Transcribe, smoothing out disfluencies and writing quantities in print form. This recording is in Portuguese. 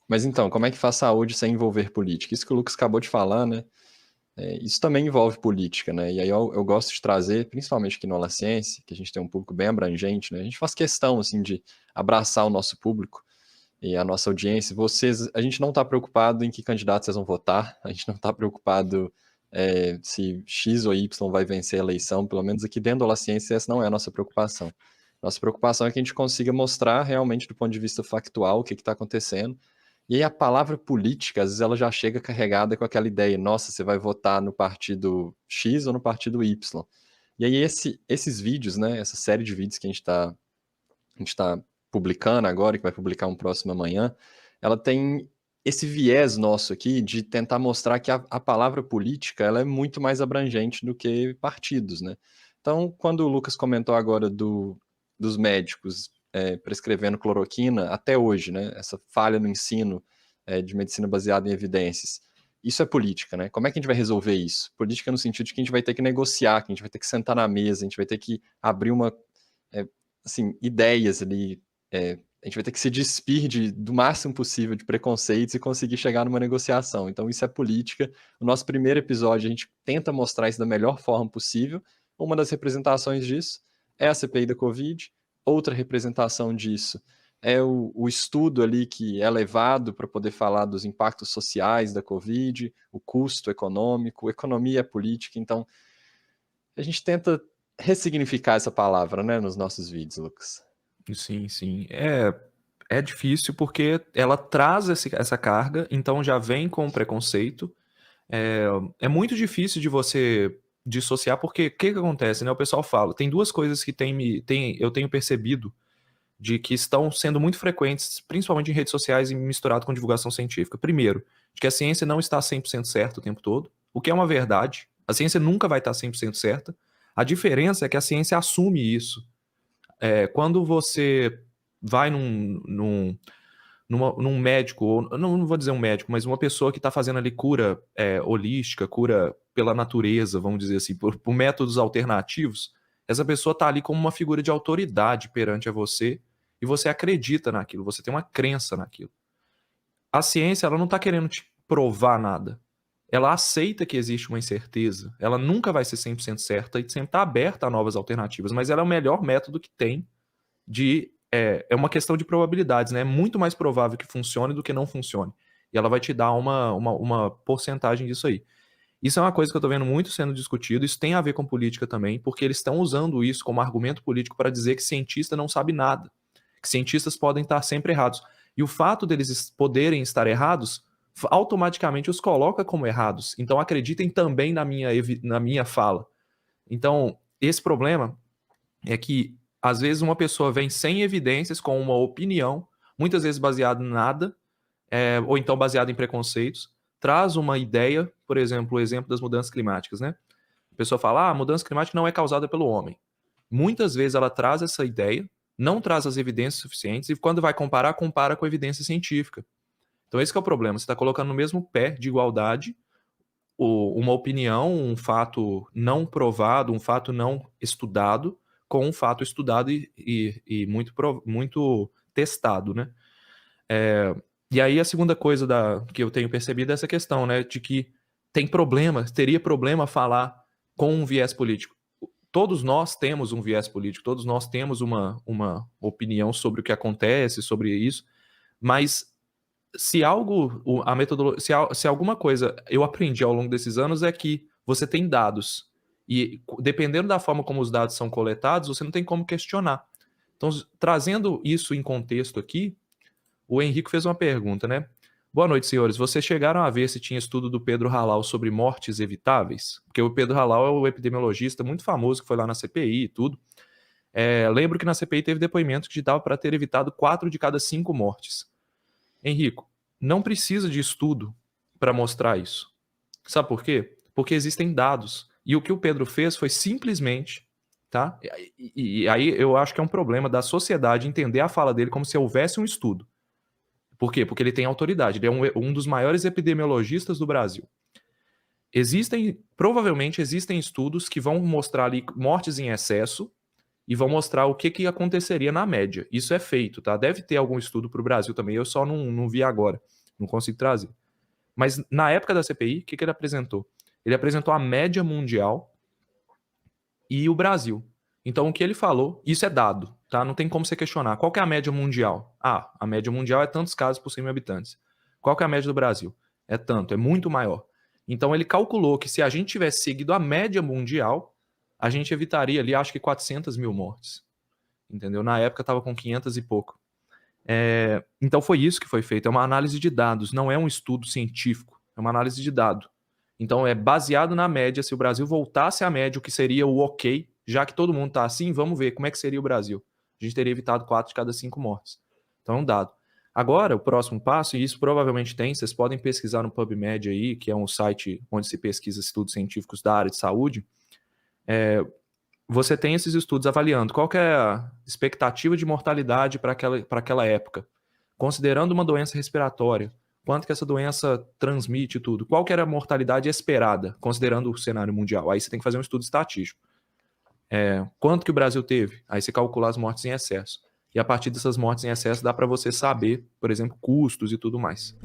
Mas então, como é que faz saúde sem envolver política? Isso que o Lucas acabou de falar, né? Isso também envolve política, né? E aí eu gosto de trazer, principalmente aqui no Aula Ciência, que a gente tem um público bem abrangente, né? A gente faz questão, assim, de abraçar o nosso público e a nossa audiência. A gente não está preocupado em que candidato vocês vão votar, a gente não está preocupado se X ou Y vai vencer a eleição, pelo menos aqui dentro da Aula Ciência, essa não é a nossa preocupação. Nossa preocupação é que a gente consiga mostrar realmente do ponto de vista factual o que está acontecendo. E aí a palavra política, às vezes ela já chega carregada com aquela ideia, nossa, você vai votar no partido X ou no partido Y. E aí esses vídeos, né, essa série de vídeos que a gente tá publicando agora, que vai publicar um próximo amanhã, ela tem esse viés nosso aqui de tentar mostrar que a palavra política ela é muito mais abrangente do que partidos, né? Então, quando o Lucas comentou agora dos médicos prescrevendo cloroquina, até hoje, né? Essa falha no ensino de medicina baseada em evidências. Isso é política, né? Como é que a gente vai resolver isso? Política no sentido de que a gente vai ter que negociar, que a gente vai ter que sentar na mesa, a gente vai ter que abrir é, ideias ali. A gente vai ter que se despir do máximo possível de preconceitos e conseguir chegar numa negociação. Então, isso é política. O nosso primeiro episódio, a gente tenta mostrar isso da melhor forma possível. Uma das representações disso é a CPI da Covid. Outra representação disso é o estudo ali que é levado para poder falar dos impactos sociais da Covid, o custo econômico, economia é política. Então, a gente tenta ressignificar essa palavra, né, nos nossos vídeos, Lucas. Sim, sim. É difícil porque ela traz essa carga, então já vem com preconceito. É, é muito difícil de você dissociar, porque o que acontece, né? O pessoal fala, tem duas coisas que eu tenho percebido de que estão sendo muito frequentes, principalmente em redes sociais e misturado com divulgação científica. Primeiro, de que a ciência não está 100% certa o tempo todo, o que é uma verdade. A ciência nunca vai estar 100% certa. A diferença é que a ciência assume isso. Quando você vai num médico, ou não vou dizer um médico, mas uma pessoa que está fazendo ali cura holística, cura pela natureza, vamos dizer assim, por métodos alternativos, essa pessoa está ali como uma figura de autoridade perante a você e você acredita naquilo, você tem uma crença naquilo. A ciência, ela não está querendo te provar nada. Ela aceita que existe uma incerteza. Ela nunca vai ser 100% certa e sempre está aberta a novas alternativas, mas ela é o melhor método que tem é uma questão de probabilidades, né? É muito mais provável que funcione do que não funcione. E ela vai te dar uma porcentagem disso aí. Isso é uma coisa que eu tô vendo muito sendo discutido. Isso tem a ver com política também, porque eles estão usando isso como argumento político para dizer que cientista não sabe nada, que cientistas podem estar sempre errados. E o fato deles poderem estar errados automaticamente os coloca como errados. Então acreditem também na minha fala. Então, esse problema é que às vezes uma pessoa vem sem evidências, com uma opinião, muitas vezes baseada em nada, ou então baseada em preconceitos, traz uma ideia, por exemplo, o exemplo das mudanças climáticas, né? A pessoa fala, a mudança climática não é causada pelo homem. Muitas vezes ela traz essa ideia, não traz as evidências suficientes, e quando vai comparar, compara com evidência científica. Então esse é o problema, você está colocando no mesmo pé de igualdade uma opinião, um fato não provado, um fato não estudado, com um fato estudado e muito testado, né? E aí a segunda coisa que eu tenho percebido é essa questão, né, de que teria problema falar com um viés político. Todos nós temos um viés político, todos nós temos uma opinião sobre o que acontece, sobre isso, mas se algo, a metodologia, se alguma coisa eu aprendi ao longo desses anos é que você tem dados e dependendo da forma como os dados são coletados, você não tem como questionar. Então, trazendo isso em contexto aqui, o Henrique fez uma pergunta, né? Boa noite, senhores. Vocês chegaram a ver se tinha estudo do Pedro Halal sobre mortes evitáveis? Porque o Pedro Halal é o epidemiologista muito famoso que foi lá na CPI e tudo. Lembro que na CPI teve depoimento que dava para ter evitado 4 de cada 5 mortes. Henrico, não precisa de estudo para mostrar isso. Sabe por quê? Porque existem dados. E o que o Pedro fez foi simplesmente, tá? E aí eu acho que é um problema da sociedade entender a fala dele como se houvesse um estudo. Por quê? Porque ele tem autoridade. Ele é um dos maiores epidemiologistas do Brasil. Provavelmente existem estudos que vão mostrar ali mortes em excesso e vão mostrar o que aconteceria na média. Isso é feito, tá? Deve ter algum estudo para o Brasil também, eu só não vi agora, não consigo trazer. Mas na época da CPI, o que ele apresentou? Ele apresentou a média mundial e o Brasil. Então, o que ele falou, isso é dado, tá? Não tem como você questionar. Qual que é a média mundial? Ah, a média mundial é tantos casos por 100 mil habitantes. Qual que é a média do Brasil? É tanto, é muito maior. Então, ele calculou que se a gente tivesse seguido a média mundial, a gente evitaria ali, acho que 400 mil mortes. Entendeu? Na época estava com 500 e pouco. Então, foi isso que foi feito. É uma análise de dados, não é um estudo científico. É uma análise de dado. Então, é baseado na média. Se o Brasil voltasse à média, o que seria o ok, já que todo mundo está assim, vamos ver como é que seria o Brasil. A gente teria evitado 4 de cada 5 mortes. Então, é um dado. Agora, o próximo passo, e isso provavelmente tem, vocês podem pesquisar no PubMed aí, que é um site onde se pesquisa estudos científicos da área de saúde. Você tem esses estudos avaliando qual que é a expectativa de mortalidade para aquela época, considerando uma doença respiratória, quanto que essa doença transmite e tudo, qual que era a mortalidade esperada, considerando o cenário mundial. Aí você tem que fazer um estudo estatístico. Quanto que o Brasil teve? Aí você calcula as mortes em excesso. E a partir dessas mortes em excesso dá para você saber, por exemplo, custos e tudo mais.